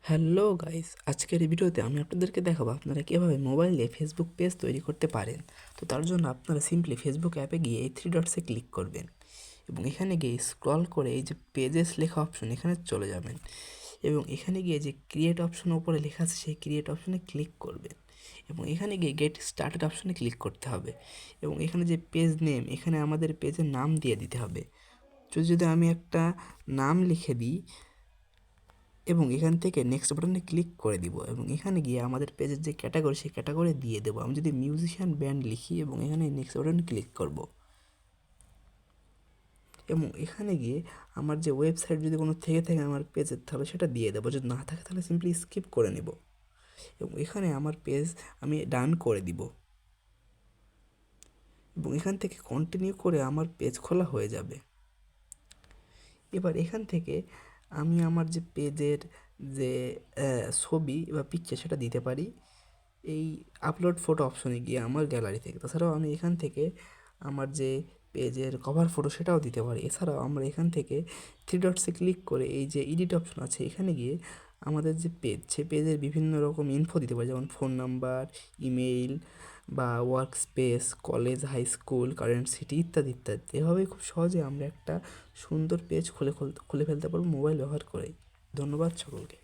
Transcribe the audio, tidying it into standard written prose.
Hello guys, আজকের এই ভিডিওতে আমি আপনাদেরকে দেখাবো আপনারা কীভাবে মোবাইলে ফেসবুক পেজ তৈরি করতে পারেন। তো তার জন্য আপনারা সিম্পলি ফেসবুক অ্যাপে গিয়ে এই থ্রি ডটসে ক্লিক করবেন এবং এখানে গিয়ে স্ক্রল করে এই যে পেজেস লেখা অপশন এখানে চলে যাবেন এবং এখানে গিয়ে যে ক্রিয়েট অপশন উপরে লেখা আছে সেই ক্রিয়েট অপশনে ক্লিক করবেন এবং এখানে গিয়ে গেট স্টার্টেড অপশনে ক্লিক করতে হবে এবং এখানে যে পেজ নেম এখানে আমাদের পেজের নাম দিয়ে দিতে হবে। যদি আমি একটা নাম লিখে দিই এবং এখান থেকে নেক্সট বাটনে ক্লিক করে দিব এবং এখানে গিয়ে আমাদের পেজের যে ক্যাটাগরি সেই ক্যাটাগরি দিয়ে দেবো। আমি যদি মিউজিশিয়ান ব্যান্ড লিখি এবং এখানে নেক্সট বাটনে ক্লিক করব এবং এখানে গিয়ে আমার যে ওয়েবসাইট যদি কোনো থেকে থাকে আমার পেজের তাহলে সেটা দিয়ে দেবো, যদি না থাকে তাহলে সিম্পলি স্কিপ করে নেব এবং এখানে আমার পেজ আমি ডান করে দিব এবং এখান থেকে কন্টিনিউ করে আমার পেজ খোলা হয়ে যাবে। এবার এখান থেকে আমি আমার যে পেজের যে ছবি বা পিকচার সেটা দিতে পারি এই আপলোড ফটো অপশনে গিয়ে আমার গ্যালারি থেকে। তাছাড়াও আমি এখান থেকে আমার যে পেজের কভার ফটো সেটাও দিতে পারি। এছাড়াও আমরা এখান থেকে থ্রি ডটসে ক্লিক করে এই যে এডিট অপশন আছে এখানে গিয়ে আমাদের যে পেজ সে পেজের বিভিন্ন রকম ইনফো দিতে পারি, যেমন ফোন নাম্বার, ইমেইল বা work space, college, high school, current city ইত্যাদি ইত্যাদি। এভাবেই খুব সহজে আমরা একটা সুন্দর পেজ খুলে ফেলতে পারবো মোবাইল ব্যবহার করেই। ধন্যবাদ সকলকে।